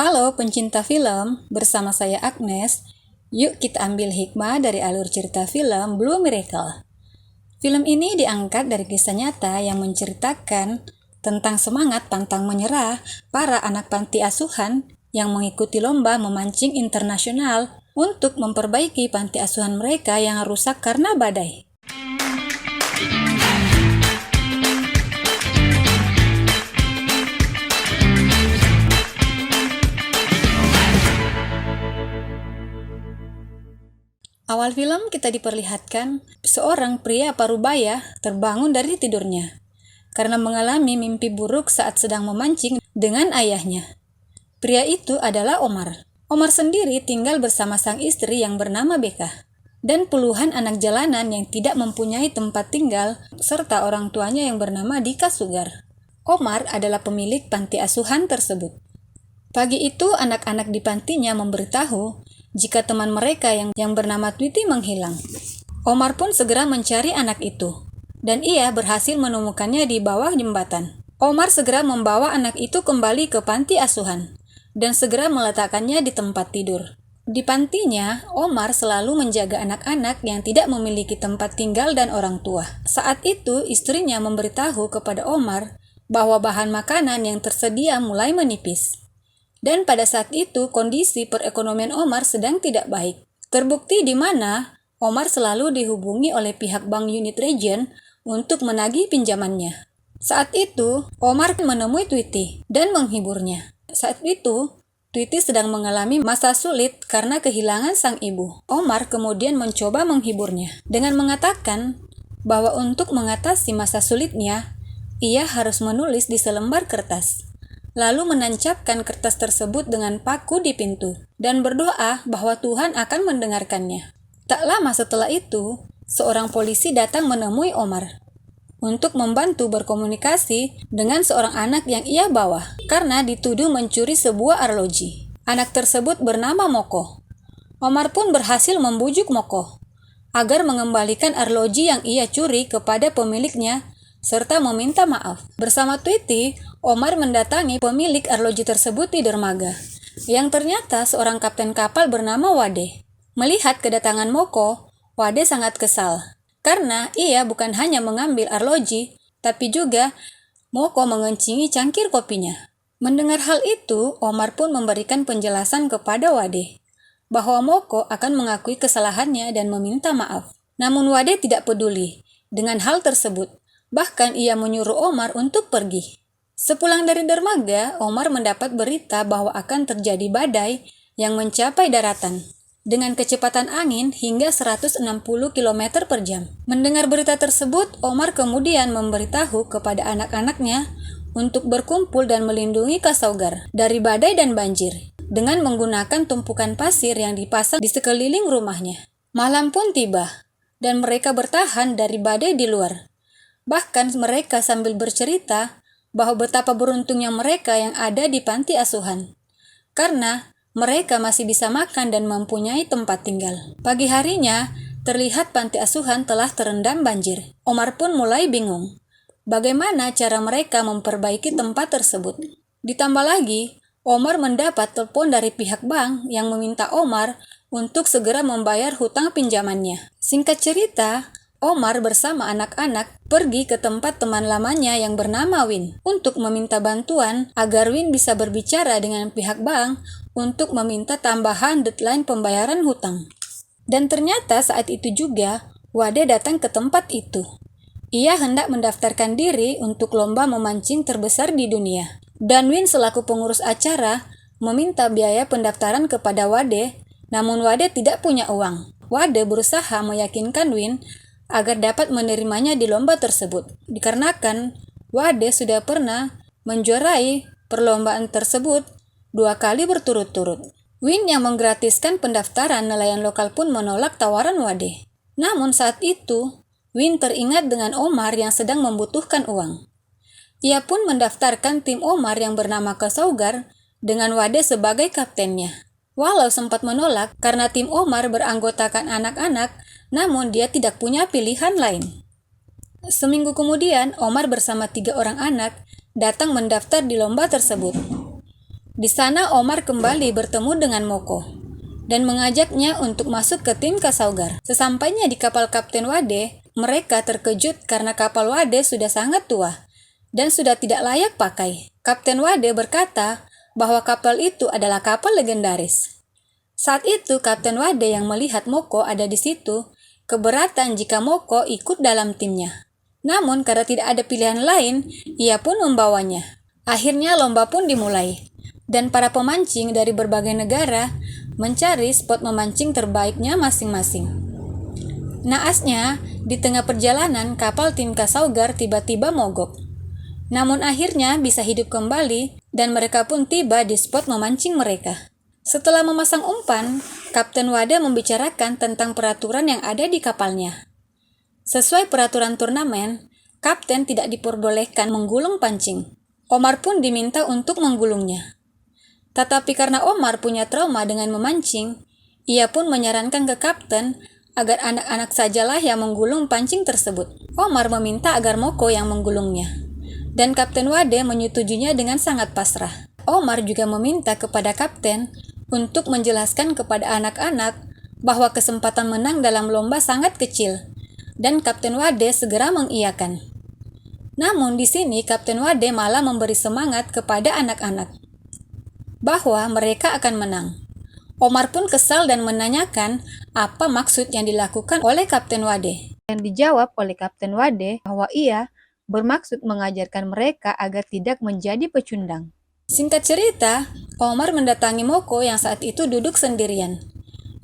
Halo pencinta film, bersama saya Agnes. Yuk kita ambil hikmah dari alur cerita film Blue Miracle. Film ini diangkat dari kisah nyata yang menceritakan tentang semangat pantang menyerah para anak panti asuhan yang mengikuti lomba memancing internasional untuk memperbaiki panti asuhan mereka yang rusak karena badai. Awal film kita diperlihatkan seorang pria parubaya terbangun dari tidurnya karena mengalami mimpi buruk saat sedang memancing dengan ayahnya. Pria itu adalah Omar. Omar sendiri tinggal bersama sang istri yang bernama Beka dan puluhan anak jalanan yang tidak mempunyai tempat tinggal serta orang tuanya yang bernama Dika Sugar. Omar adalah pemilik panti asuhan tersebut. Pagi itu anak-anak di pantinya memberitahu jika teman mereka yang bernama Tweety menghilang. Omar pun segera mencari anak itu, dan ia berhasil menemukannya di bawah jembatan. Omar segera membawa anak itu kembali ke panti asuhan, dan segera meletakkannya di tempat tidur. Di pantinya, Omar selalu menjaga anak-anak yang tidak memiliki tempat tinggal dan orang tua. Saat itu, istrinya memberitahu kepada Omar bahwa bahan makanan yang tersedia mulai menipis. Dan pada saat itu kondisi perekonomian Omar sedang tidak baik. Terbukti di mana Omar selalu dihubungi oleh pihak Bank Unit Region untuk menagih pinjamannya. Saat itu Omar menemui Tweety dan menghiburnya. Saat itu Tweety sedang mengalami masa sulit karena kehilangan sang ibu. Omar kemudian mencoba menghiburnya dengan mengatakan bahwa untuk mengatasi masa sulitnya, ia harus menulis di selembar kertas. Lalu menancapkan kertas tersebut dengan paku di pintu dan berdoa bahwa Tuhan akan mendengarkannya. Tak lama setelah itu, seorang polisi datang menemui Omar untuk membantu berkomunikasi dengan seorang anak yang ia bawa karena dituduh mencuri sebuah arloji. Anak tersebut bernama Moko. Omar pun berhasil membujuk Moko agar mengembalikan arloji yang ia curi kepada pemiliknya serta meminta maaf. Bersama Tweety, Omar mendatangi pemilik arloji tersebut di dermaga, yang ternyata seorang kapten kapal bernama Wade. Melihat kedatangan Moko, Wade sangat kesal, karena ia bukan hanya mengambil arloji, tapi juga Moko mengencingi cangkir kopinya. Mendengar hal itu, Omar pun memberikan penjelasan kepada Wade, bahwa Moko akan mengakui kesalahannya dan meminta maaf. Namun Wade tidak peduli dengan hal tersebut. Bahkan ia menyuruh Omar untuk pergi. Sepulang dari dermaga, Omar mendapat berita bahwa akan terjadi badai yang mencapai daratan dengan kecepatan angin hingga 160 km per jam. Mendengar berita tersebut, Omar kemudian memberitahu kepada anak-anaknya untuk berkumpul dan melindungi Kasaugar dari badai dan banjir dengan menggunakan tumpukan pasir yang dipasang di sekeliling rumahnya. Malam pun tiba dan mereka bertahan dari badai di luar. Bahkan mereka sambil bercerita bahwa betapa beruntungnya mereka yang ada di panti asuhan, karena mereka masih bisa makan dan mempunyai tempat tinggal. Pagi harinya, terlihat panti asuhan telah terendam banjir. Omar pun mulai bingung bagaimana cara mereka memperbaiki tempat tersebut. Ditambah lagi, Omar mendapat telepon dari pihak bank yang meminta Omar untuk segera membayar hutang pinjamannya. Singkat cerita, Omar bersama anak-anak pergi ke tempat teman lamanya yang bernama Win untuk meminta bantuan agar Win bisa berbicara dengan pihak bank untuk meminta tambahan deadline pembayaran hutang. Dan ternyata saat itu juga Wade datang ke tempat itu. Ia hendak mendaftarkan diri untuk lomba memancing terbesar di dunia. Dan Win selaku pengurus acara meminta biaya pendaftaran kepada Wade, namun Wade tidak punya uang. Wade berusaha meyakinkan Win agar dapat menerimanya di lomba tersebut, dikarenakan Wade sudah pernah menjuarai perlombaan tersebut 2 kali berturut-turut. Win yang menggratiskan pendaftaran nelayan lokal pun menolak tawaran Wade. Namun saat itu, Win teringat dengan Omar yang sedang membutuhkan uang. Ia pun mendaftarkan tim Omar yang bernama Kasaugar dengan Wade sebagai kaptennya. Walau sempat menolak karena tim Omar beranggotakan anak-anak, namun dia tidak punya pilihan lain. Seminggu kemudian, Omar bersama 3 orang anak datang mendaftar di lomba tersebut. Di sana Omar kembali bertemu dengan Moko dan mengajaknya untuk masuk ke tim Kasaugar. Sesampainya di kapal Kapten Wade, mereka terkejut karena kapal Wade sudah sangat tua dan sudah tidak layak pakai. Kapten Wade berkata bahwa kapal itu adalah kapal legendaris. Saat itu Kapten Wade yang melihat Moko ada di situ, keberatan jika Moko ikut dalam timnya. Namun karena tidak ada pilihan lain, ia pun membawanya. Akhirnya lomba pun dimulai, dan para pemancing dari berbagai negara mencari spot memancing terbaiknya masing-masing. Naasnya, di tengah perjalanan kapal tim Kasaugar tiba-tiba mogok. Namun akhirnya bisa hidup kembali dan mereka pun tiba di spot memancing mereka. Setelah memasang umpan, Kapten Wade membicarakan tentang peraturan yang ada di kapalnya. Sesuai peraturan turnamen, kapten tidak diperbolehkan menggulung pancing. Omar pun diminta untuk menggulungnya. Tetapi karena Omar punya trauma dengan memancing, ia pun menyarankan ke kapten agar anak-anak sajalah yang menggulung pancing tersebut. Omar meminta agar Moko yang menggulungnya, dan Kapten Wade menyetujuinya dengan sangat pasrah. Omar juga meminta kepada kapten untuk menjelaskan kepada anak-anak bahwa kesempatan menang dalam lomba sangat kecil, dan Kapten Wade segera mengiyakan. Namun di sini Kapten Wade malah memberi semangat kepada anak-anak bahwa mereka akan menang. Omar pun kesal dan menanyakan apa maksud yang dilakukan oleh Kapten Wade. Yang dijawab oleh Kapten Wade bahwa ia bermaksud mengajarkan mereka agar tidak menjadi pecundang. Singkat cerita, Omar mendatangi Moko yang saat itu duduk sendirian.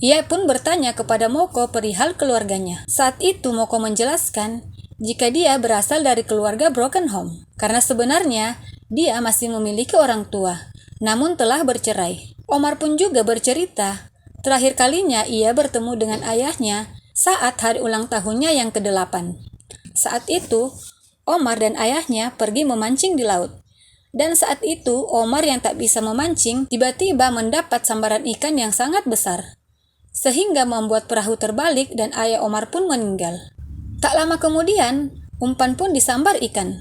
Ia pun bertanya kepada Moko perihal keluarganya. Saat itu Moko menjelaskan jika dia berasal dari keluarga broken home, karena sebenarnya dia masih memiliki orang tua, namun telah bercerai. Omar pun juga bercerita, terakhir kalinya ia bertemu dengan ayahnya saat hari ulang tahunnya yang ke-8. Saat itu, Omar dan ayahnya pergi memancing di laut. Dan saat itu, Omar yang tak bisa memancing tiba-tiba mendapat sambaran ikan yang sangat besar, sehingga membuat perahu terbalik dan ayah Omar pun meninggal. Tak lama kemudian, umpan pun disambar ikan.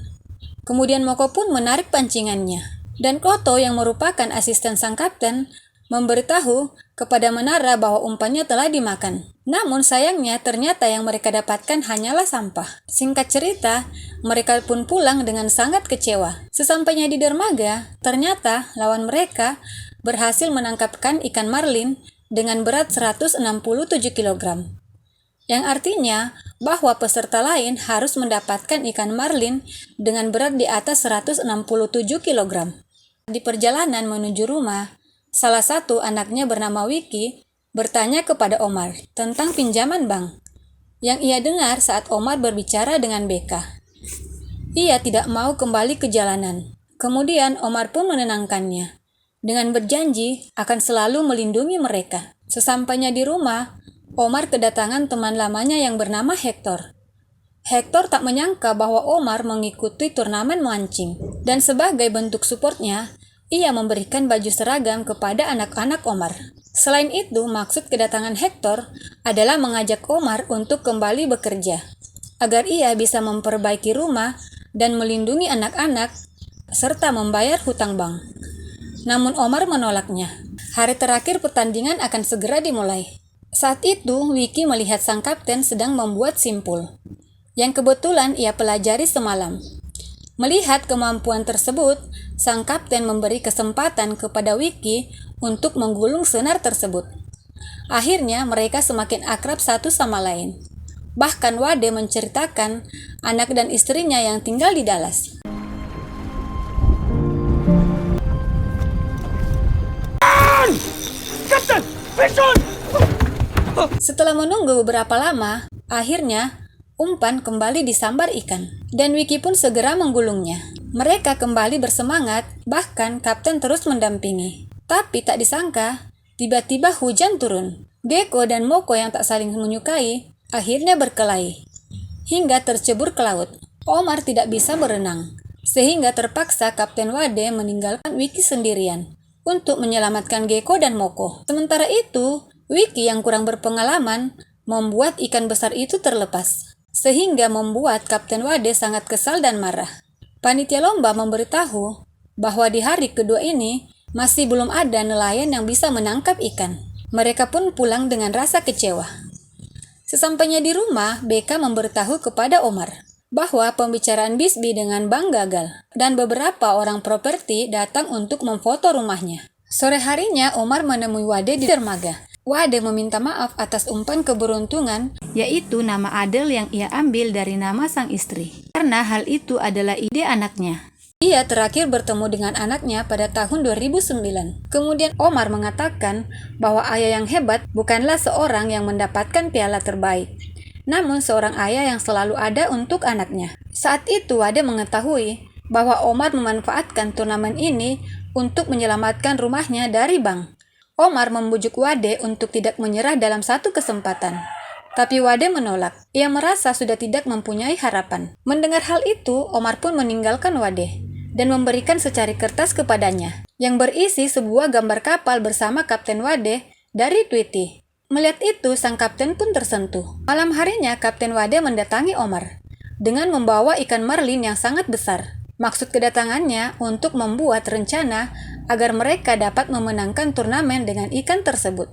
Kemudian Moko pun menarik pancingannya, dan Koto yang merupakan asisten sang kapten memberitahu kepada menara bahwa umpannya telah dimakan. Namun sayangnya ternyata yang mereka dapatkan hanyalah sampah. Singkat cerita, mereka pun pulang dengan sangat kecewa. Sesampainya di dermaga, ternyata lawan mereka berhasil menangkapkan ikan marlin dengan berat 167 kg. Yang artinya bahwa peserta lain harus mendapatkan ikan marlin dengan berat di atas 167 kg. Di perjalanan menuju rumah, salah satu anaknya bernama Wiki bertanya kepada Omar tentang pinjaman bank yang ia dengar saat Omar berbicara dengan Beka. Ia tidak mau kembali ke jalanan. Kemudian Omar pun menenangkannya dengan berjanji akan selalu melindungi mereka. Sesampainya di rumah, Omar kedatangan teman lamanya yang bernama Hector. Hector tak menyangka bahwa Omar mengikuti turnamen mancing, dan sebagai bentuk supportnya, ia memberikan baju seragam kepada anak-anak Omar. Selain itu, maksud kedatangan Hector adalah mengajak Omar untuk kembali bekerja, agar ia bisa memperbaiki rumah dan melindungi anak-anak, serta membayar hutang bank. Namun Omar menolaknya. Hari terakhir pertandingan akan segera dimulai. Saat itu, Wiki melihat sang kapten sedang membuat simpul, yang kebetulan ia pelajari semalam. Melihat kemampuan tersebut, sang kapten memberi kesempatan kepada Wiki untuk menggulung senar tersebut. Akhirnya mereka semakin akrab satu sama lain. Bahkan Wade menceritakan anak dan istrinya yang tinggal di Dallas. Kapten, setelah menunggu beberapa lama, akhirnya umpan kembali disambar ikan, dan Wiki pun segera menggulungnya. Mereka kembali bersemangat, bahkan kapten terus mendampingi. Tapi tak disangka, tiba-tiba hujan turun. Gecko dan Moko yang tak saling menyukai, akhirnya berkelahi, hingga tercebur ke laut. Omar tidak bisa berenang, sehingga terpaksa Kapten Wade meninggalkan Wiki sendirian untuk menyelamatkan Gecko dan Moko. Sementara itu, Wiki yang kurang berpengalaman membuat ikan besar itu terlepas, sehingga membuat Kapten Wade sangat kesal dan marah. Panitia lomba memberitahu bahwa di hari kedua ini Masih belum ada nelayan yang bisa menangkap ikan. Mereka pun pulang dengan rasa kecewa. Sesampainya di rumah, Beka memberitahu kepada Omar bahwa pembicaraan Bisbi dengan bank gagal dan beberapa orang properti datang untuk memfoto rumahnya. Sore harinya, Omar menemui Wade di dermaga. Wade meminta maaf atas umpan keberuntungan, yaitu nama Adel yang ia ambil dari nama sang istri. Karena hal itu adalah ide anaknya. Ia terakhir bertemu dengan anaknya pada tahun 2009. Kemudian Omar mengatakan bahwa ayah yang hebat bukanlah seorang yang mendapatkan piala terbaik, namun seorang ayah yang selalu ada untuk anaknya. Saat itu Wade mengetahui bahwa Omar memanfaatkan turnamen ini untuk menyelamatkan rumahnya dari bank. Omar membujuk Wade untuk tidak menyerah dalam satu kesempatan. Tapi Wade menolak. Ia merasa sudah tidak mempunyai harapan. Mendengar hal itu, Omar pun meninggalkan Wade dan memberikan secari kertas kepadanya yang berisi sebuah gambar kapal bersama Kapten Wade dari Tweety. Melihat itu, sang kapten pun tersentuh. Malam harinya, Kapten Wade mendatangi Omar dengan membawa ikan marlin yang sangat besar. Maksud kedatangannya untuk membuat rencana agar mereka dapat memenangkan turnamen dengan ikan tersebut.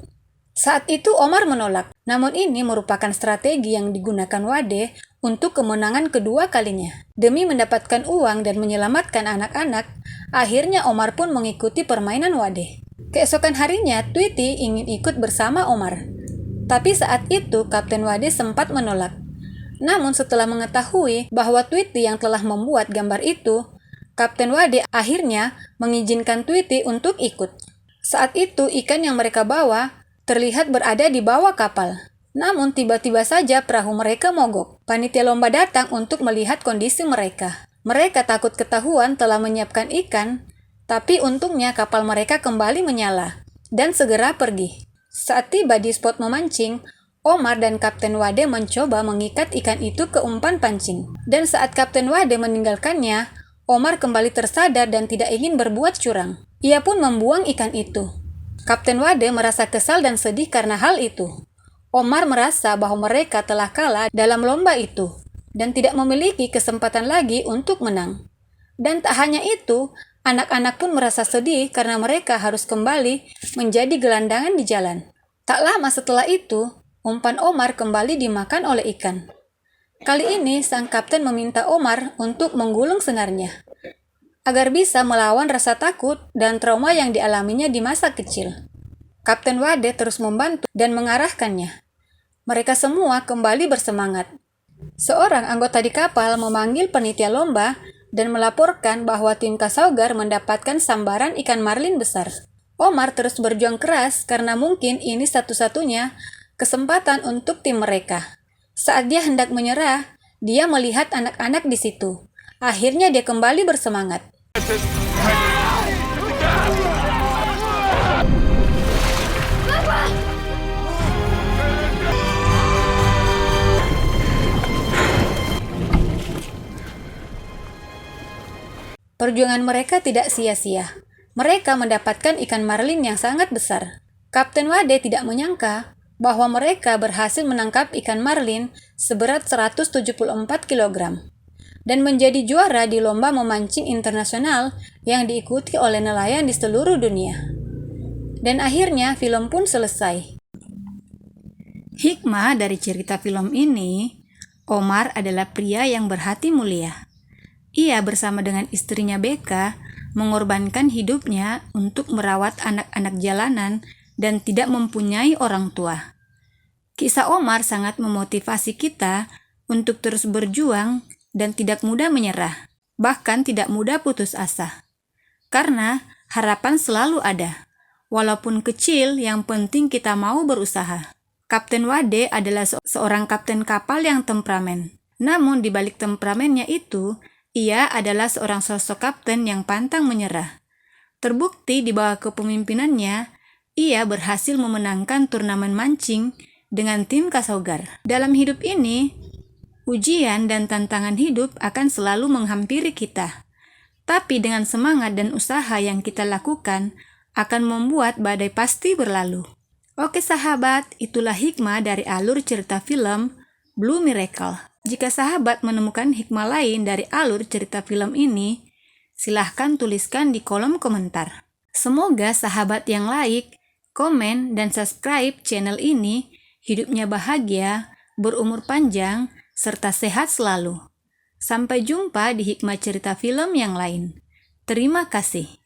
Saat itu Omar menolak, namun ini merupakan strategi yang digunakan Wade untuk kemenangan kedua kalinya. Demi mendapatkan uang dan menyelamatkan anak-anak, akhirnya Omar pun mengikuti permainan Wade. Keesokan harinya, Tweety ingin ikut bersama Omar. Tapi saat itu Kapten Wade sempat menolak. Namun setelah mengetahui bahwa Tweety yang telah membuat gambar itu, Kapten Wade akhirnya mengizinkan Tweety untuk ikut. Saat itu ikan yang mereka bawa terlihat berada di bawah kapal. Namun tiba-tiba saja perahu mereka mogok. Panitia lomba datang untuk melihat kondisi mereka. Mereka takut ketahuan telah menyiapkan ikan, tapi untungnya kapal mereka kembali menyala dan segera pergi. Saat tiba di spot memancing, Omar dan Kapten Wade mencoba mengikat ikan itu ke umpan pancing. Dan saat Kapten Wade meninggalkannya, Omar kembali tersadar dan tidak ingin berbuat curang. Ia pun membuang ikan itu. Kapten Wade merasa kesal dan sedih karena hal itu. Omar merasa bahwa mereka telah kalah dalam lomba itu dan tidak memiliki kesempatan lagi untuk menang. Dan tak hanya itu, anak-anak pun merasa sedih karena mereka harus kembali menjadi gelandangan di jalan. Tak lama setelah itu, umpan Omar kembali dimakan oleh ikan. Kali ini, sang kapten meminta Omar untuk menggulung senarnya, agar bisa melawan rasa takut dan trauma yang dialaminya di masa kecil. Kapten Wade terus membantu dan mengarahkannya. Mereka semua kembali bersemangat. Seorang anggota di kapal memanggil panitia lomba dan melaporkan bahwa tim Kasaugar mendapatkan sambaran ikan marlin besar. Omar terus berjuang keras karena mungkin ini satu-satunya kesempatan untuk tim mereka. Saat dia hendak menyerah, dia melihat anak-anak di situ. Akhirnya dia kembali bersemangat. Perjuangan mereka tidak sia-sia. Mereka mendapatkan ikan marlin yang sangat besar. Kapten Wade tidak menyangka bahwa mereka berhasil menangkap ikan marlin seberat 174 kg dan menjadi juara di lomba memancing internasional yang diikuti oleh nelayan di seluruh dunia. Dan akhirnya film pun selesai. Hikmah dari cerita film ini, Omar adalah pria yang berhati mulia. Ia bersama dengan istrinya Beka mengorbankan hidupnya untuk merawat anak-anak jalanan dan tidak mempunyai orang tua. Kisah Omar sangat memotivasi kita untuk terus berjuang dan tidak mudah menyerah, bahkan tidak mudah putus asa. Karena harapan selalu ada, walaupun kecil, yang penting kita mau berusaha. Kapten Wade adalah seorang kapten kapal yang temperamen. Namun di balik temperamennya itu, ia adalah seorang sosok kapten yang pantang menyerah. Terbukti di bawah kepemimpinannya, ia berhasil memenangkan turnamen mancing dengan tim Kasaugar. Dalam hidup ini, ujian dan tantangan hidup akan selalu menghampiri kita. Tapi dengan semangat dan usaha yang kita lakukan, akan membuat badai pasti berlalu. Oke sahabat, itulah hikmah dari alur cerita film Blue Miracle. Jika sahabat menemukan hikmah lain dari alur cerita film ini, silahkan tuliskan di kolom komentar. Semoga sahabat yang like, komen, dan subscribe channel ini hidupnya bahagia, berumur panjang, serta sehat selalu. Sampai jumpa di hikmah cerita film yang lain. Terima kasih.